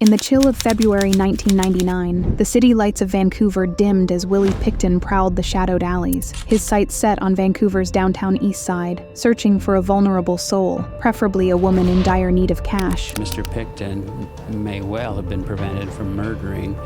In the chill of February 1999, the city lights of Vancouver dimmed as Willie Pickton prowled the shadowed alleys, his sights set on Vancouver's downtown east side, searching for a vulnerable soul, preferably a woman in dire need of cash. Mr. Pickton may well have been prevented from murdering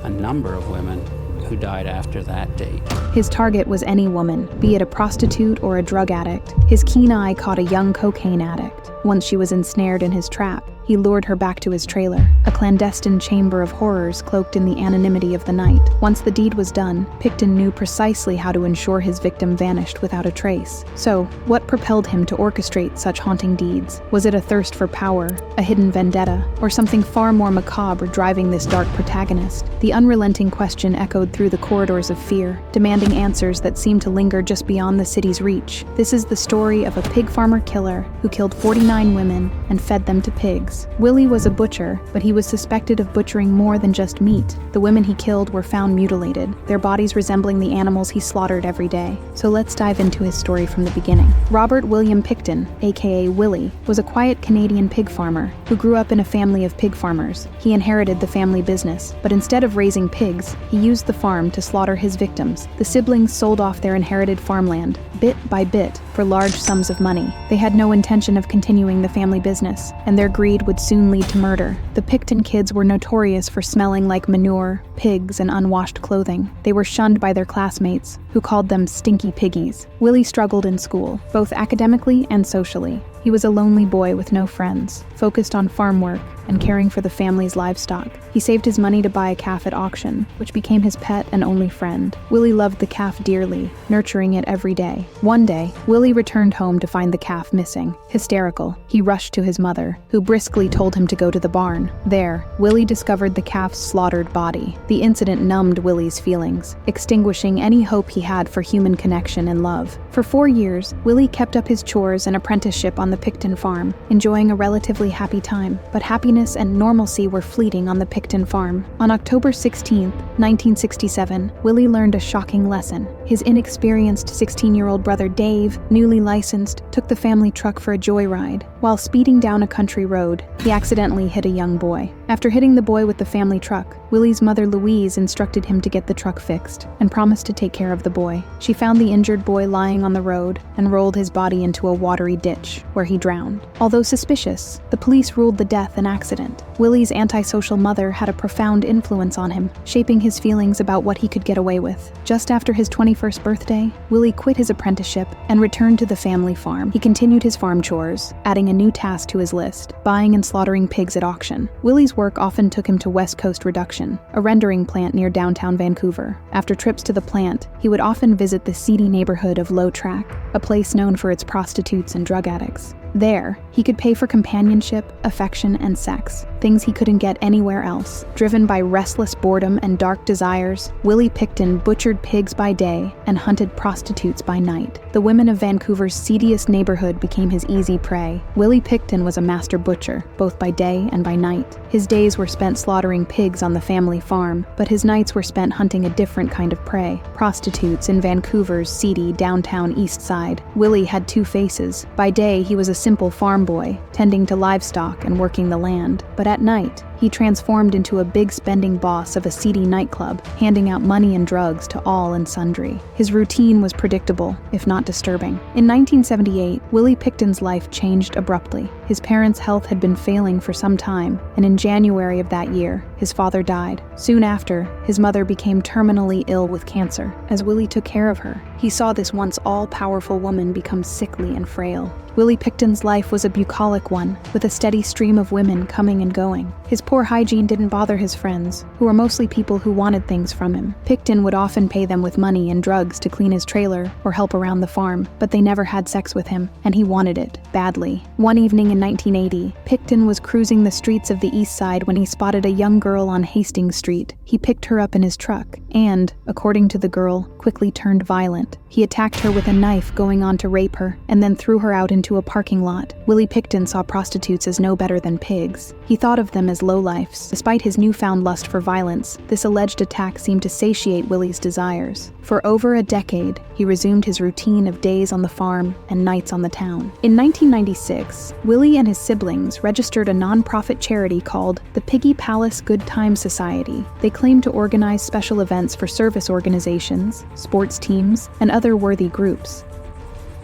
a number of women who died after that date. His target was any woman, be it a prostitute or a drug addict. His keen eye caught a young cocaine addict. Once she was ensnared in his trap, he lured her back to his trailer, a clandestine chamber of horrors cloaked in the anonymity of the night. Once the deed was done, Pickton knew precisely how to ensure his victim vanished without a trace. So, what propelled him to orchestrate such haunting deeds? Was it a thirst for power, a hidden vendetta, or something far more macabre driving this dark protagonist? The unrelenting question echoed through the corridors of fear, demanding answers that seemed to linger just beyond the city's reach. This is the story of a pig farmer killer who killed 49 women and fed them to pigs. Willie was a butcher, but he was suspected of butchering more than just meat. The women he killed were found mutilated, their bodies resembling the animals he slaughtered every day. So let's dive into his story from the beginning. Robert William Pickton, aka Willie, was a quiet Canadian pig farmer who grew up in a family of pig farmers. He inherited the family business, but instead of raising pigs, he used the farm to slaughter his victims. The siblings sold off their inherited farmland, bit by bit, for large sums of money. They had no intention of continuing the family business, and their greed would soon lead to murder. The Pickton kids were notorious for smelling like manure, pigs, and unwashed clothing. They were shunned by their classmates, who called them stinky piggies. Willie struggled in school, both academically and socially. He was a lonely boy with no friends, focused on farm work and caring for the family's livestock. He saved his money to buy a calf at auction, which became his pet and only friend. Willie loved the calf dearly, nurturing it every day. One day, Willie returned home to find the calf missing. Hysterical, he rushed to his mother, who briskly told him to go to the barn. There, Willie discovered the calf's slaughtered body. The incident numbed Willie's feelings, extinguishing any hope he had for human connection and love. For 4 years, Willie kept up his chores and apprenticeship on the Pickton farm, enjoying a relatively happy time, but happiness and normalcy were fleeting on the Pickton farm. On October 16, 1967, Willie learned a shocking lesson. His inexperienced 16-year-old brother Dave, newly licensed, took the family truck for a joyride. While speeding down a country road, he accidentally hit a young boy. After hitting the boy with the family truck, Willie's mother Louise instructed him to get the truck fixed and promised to take care of the boy. She found the injured boy lying on the road and rolled his body into a watery ditch, where he drowned. Although suspicious, the police ruled the death an accident. Willie's antisocial mother had a profound influence on him, shaping his feelings about what he could get away with. Just after his 21st birthday, Willie quit his apprenticeship and returned to the family farm. He continued his farm chores, adding a new task to his list: buying and slaughtering pigs at auction. Willie's work often took him to West Coast Reduction, a rendering plant near downtown Vancouver. After trips to the plant, he would often visit the seedy neighborhood of Low Track, a place known for its prostitutes and drug addicts. There, he could pay for companionship, affection, and sex, things he couldn't get anywhere else. Driven by restless boredom and dark desires, Willie Pickton butchered pigs by day and hunted prostitutes by night. The women of Vancouver's seediest neighborhood became his easy prey. Willie Pickton was a master butcher, both by day and by night. His days were spent slaughtering pigs on the family farm, but his nights were spent hunting a different kind of prey: prostitutes in Vancouver's seedy downtown east side. Willie had two faces. By day, he was a simple farm boy, tending to livestock and working the land. But at night, he transformed into a big spending boss of a seedy nightclub, handing out money and drugs to all and sundry. His routine was predictable, if not disturbing. In 1978, Willie Pickton's life changed abruptly. His parents' health had been failing for some time, and in January of that year, his father died. Soon after, his mother became terminally ill with cancer. As Willie took care of her, he saw this once all-powerful woman become sickly and frail. Willie Pickton's life was a bucolic one, with a steady stream of women coming and going. His poor hygiene didn't bother his friends, who were mostly people who wanted things from him. Pickton would often pay them with money and drugs to clean his trailer or help around the farm, but they never had sex with him, and he wanted it, badly. One evening in 1980, Pickton was cruising the streets of the east side when he spotted a young girl on Hastings Street. He picked her up in his truck, and, according to the girl, quickly turned violent. He attacked her with a knife, going on to rape her, and then threw her out into a parking lot. Willie Pickton saw prostitutes as no better than pigs. He thought of them as lowlifes. Despite his newfound lust for violence, this alleged attack seemed to satiate Willie's desires. For over a decade, he resumed his routine of days on the farm and nights on the town. In 1996, Willie and his siblings registered a non-profit charity called the Piggy Palace Good Time Society. They claimed to organize special events for service organizations, sports teams, and other worthy groups.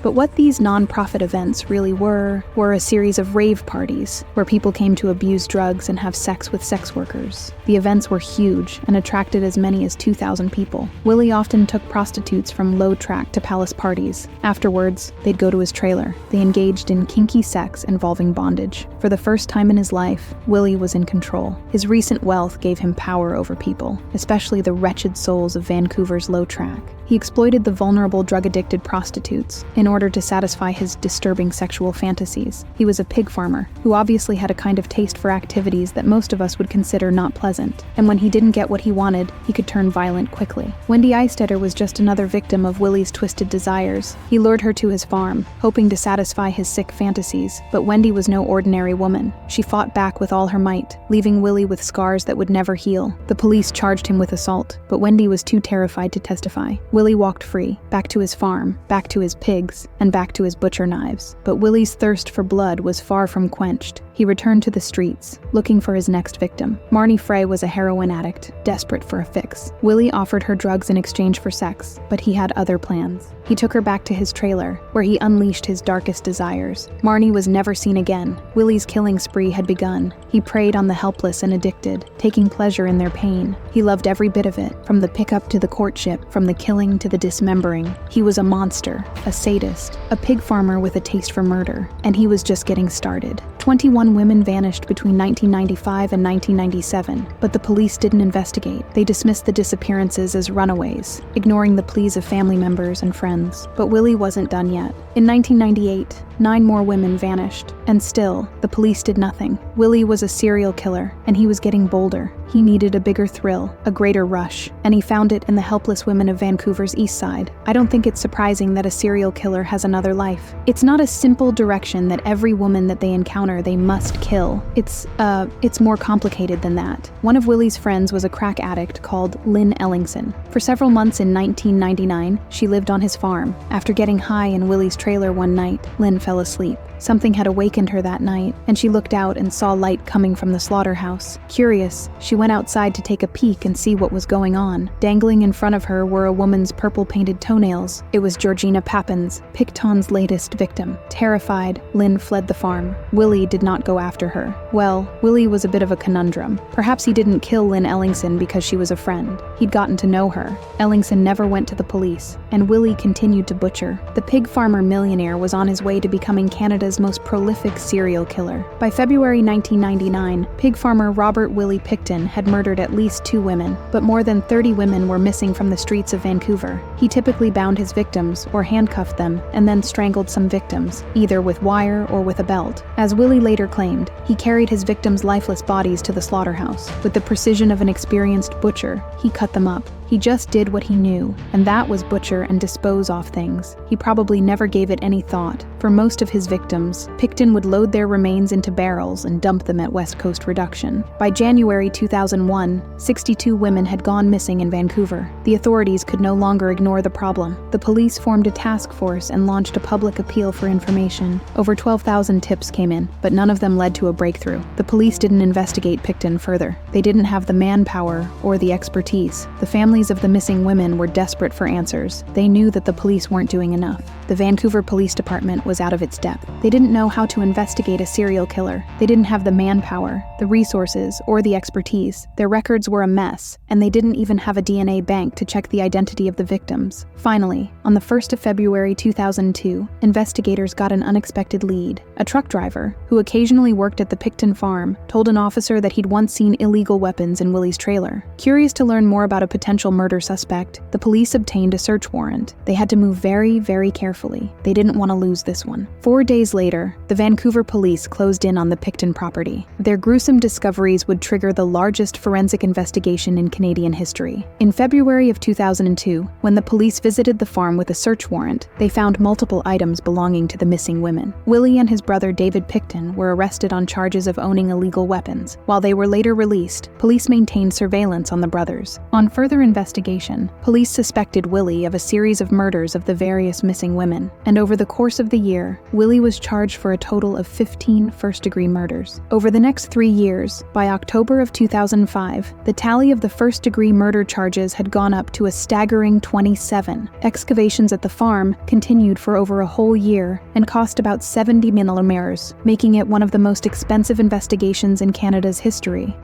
But what these non-profit events really were a series of rave parties where people came to abuse drugs and have sex with sex workers. The events were huge and attracted as many as 2,000 people. Willie often took prostitutes from Low Track to Palace parties. Afterwards, they'd go to his trailer. They engaged in kinky sex involving bondage. For the first time in his life, Willie was in control. His recent wealth gave him power over people, especially the wretched souls of Vancouver's Low Track. He exploited the vulnerable drug-addicted prostitutes in order to satisfy his disturbing sexual fantasies. He was a pig farmer who obviously had a kind of taste for activities that most of us would consider not pleasant, and when he didn't get what he wanted, he could turn violent quickly. Wendy Eistetter was just another victim of Willie's twisted desires. He lured her to his farm, hoping to satisfy his sick fantasies, but Wendy was no ordinary woman. She fought back with all her might, leaving Willie with scars that would never heal. The police charged him with assault, but Wendy was too terrified to testify. Willie walked free, back to his farm, back to his pigs, and back to his butcher knives. But Willie's thirst for blood was far from quenched. He returned to the streets, looking for his next victim. Marnie Frey was a heroin addict, desperate for a fix. Willie offered her drugs in exchange for sex, but he had other plans. He took her back to his trailer, where he unleashed his darkest desires. Marnie was never seen again. Willie's killing spree had begun. He preyed on the helpless and addicted, taking pleasure in their pain. He loved every bit of it, from the pickup to the courtship, from the killing to the dismembering. He was a monster, a sadist, a pig farmer with a taste for murder, and he was just getting started. 21 women vanished between 1995 and 1997, but the police didn't investigate. They dismissed the disappearances as runaways, ignoring the pleas of family members and friends. But Willie wasn't done yet. In 1998, 9 more women vanished, and still, the police did nothing. Willie was a serial killer, and he was getting bolder. He needed a bigger thrill, a greater rush, and he found it in the helpless women of Vancouver's East Side. I don't think it's surprising that a serial killer has another life. It's not a simple direction that every woman that they encounter they must kill. It's more complicated than that. One of Willie's friends was a crack addict called Lynn Ellingson. For several months in 1999, she lived on his farm. After getting high in Willie's trailer one night, Lynn fell asleep. Something had awakened her that night, and she looked out and saw light coming from the slaughterhouse. Curious, she went outside to take a peek and see what was going on. Dangling in front of her were a woman's purple-painted toenails. It was Georgina Pappins, Pickton's latest victim. Terrified, Lynn fled the farm. Willie did not go after her. Well, Willie was a bit of a conundrum. Perhaps he didn't kill Lynn Ellingson because she was a friend. He'd gotten to know her. Ellingson never went to the police, and Willie continued to butcher. The pig farmer millionaire was on his way to becoming Canada's most prolific serial killer. By February 1999, pig farmer Robert Willie Pickton had murdered at least 2 women, but more than 30 women were missing from the streets of Vancouver. He typically bound his victims or handcuffed them and then strangled some victims, either with wire or with a belt. As Willie later claimed, he carried his victims' lifeless bodies to the slaughterhouse. With the precision of an experienced butcher, he cut them up. He just did what he knew, and that was butcher and dispose off things. He probably never gave it any thought. For most of his victims, Pickton would load their remains into barrels and dump them at West Coast Reduction. By January 2001, 62 women had gone missing in Vancouver. The authorities could no longer ignore the problem. The police formed a task force and launched a public appeal for information. Over 12,000 tips came in, but none of them led to a breakthrough. The police didn't investigate Pickton further. They didn't have the manpower or the expertise. The families of the missing women were desperate for answers. They knew that the police weren't doing enough. The Vancouver Police Department was out of its depth. They didn't know how to investigate a serial killer. They didn't have the manpower, the resources, or the expertise. Their records were a mess, and they didn't even have a DNA bank to check the identity of the victims. Finally, on the 1st of February 2002, investigators got an unexpected lead. A truck driver, who occasionally worked at the Pickton farm, told an officer that he'd once seen illegal weapons in Willie's trailer. Curious to learn more about a potential potential murder suspect, the police obtained a search warrant. They had to move very, very carefully. They didn't want to lose this one. 4 days later, the Vancouver police closed in on the Pickton property. Their gruesome discoveries would trigger the largest forensic investigation in Canadian history. In February of 2002, when the police visited the farm with a search warrant, they found multiple items belonging to the missing women. Willie and his brother David Pickton were arrested on charges of owning illegal weapons. While they were later released, police maintained surveillance on the brothers. On further investigation, police suspected Willie of a series of murders of the various missing women, and over the course of the year, Willie was charged for a total of 15 first-degree murders. Over the next 3 years, by October of 2005, the tally of the first-degree murder charges had gone up to a staggering 27. Excavations at the farm continued for over a whole year and cost about $70 million, making it one of the most expensive investigations in Canada's history.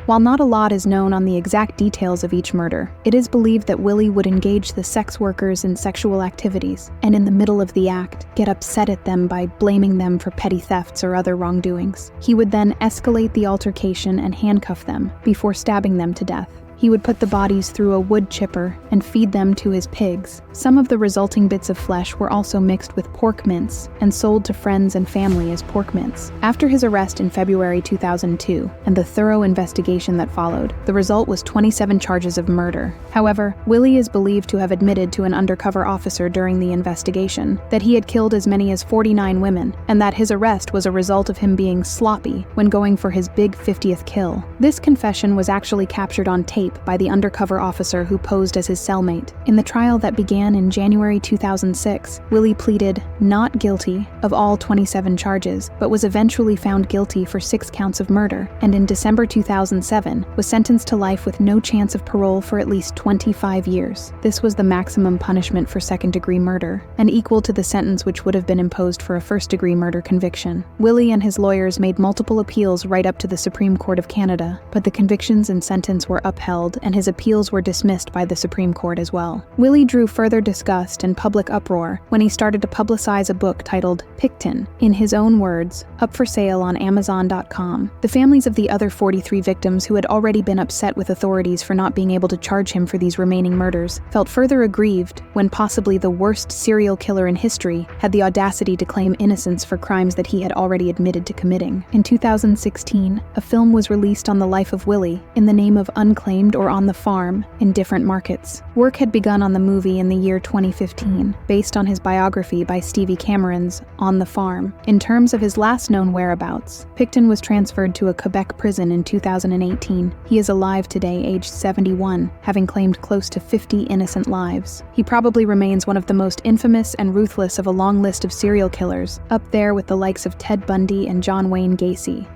While not a lot is known on the exact details of each murder, it is believed that Willie would engage the sex workers in sexual activities, and in the middle of the act, get upset at them by blaming them for petty thefts or other wrongdoings. He would then escalate the altercation and handcuff them before stabbing them to death. He would put the bodies through a wood chipper and feed them to his pigs. Some of the resulting bits of flesh were also mixed with pork mince and sold to friends and family as pork mince. After his arrest in February 2002 and the thorough investigation that followed, the result was 27 charges of murder. However, Willie is believed to have admitted to an undercover officer during the investigation that he had killed as many as 49 women, and that his arrest was a result of him being sloppy when going for his big 50th kill. This confession was actually captured on tape by the undercover officer who posed as his cellmate. In the trial that began in January 2006, Willie pleaded not guilty of all 27 charges, but was eventually found guilty for 6 counts of murder, and in December 2007 was sentenced to life with no chance of parole for at least 25 years. This was the maximum punishment for second-degree murder, and equal to the sentence which would have been imposed for a first-degree murder conviction. Willie and his lawyers made multiple appeals right up to the Supreme Court of Canada, but the convictions and sentence were upheld, and his appeals were dismissed by the Supreme Court as well. Willie drew further disgust and public uproar when he started to publicize a book titled Pickton, in his own words, up for sale on Amazon.com. The families of the other 43 victims who had already been upset with authorities for not being able to charge him for these remaining murders felt further aggrieved when possibly the worst serial killer in history had the audacity to claim innocence for crimes that he had already admitted to committing. In 2016, a film was released on the life of Willie in the name of Unclaimed or On the Farm in different markets. Work had begun on the movie in the year 2015, based on his biography by Stevie Cameron's On the Farm. In terms of his last known whereabouts, Pickton was transferred to a Quebec prison in 2018. He is alive today, aged 71, having claimed close to 50 innocent lives. He probably remains one of the most infamous and ruthless of a long list of serial killers, up there with the likes of Ted Bundy and John Wayne Gacy.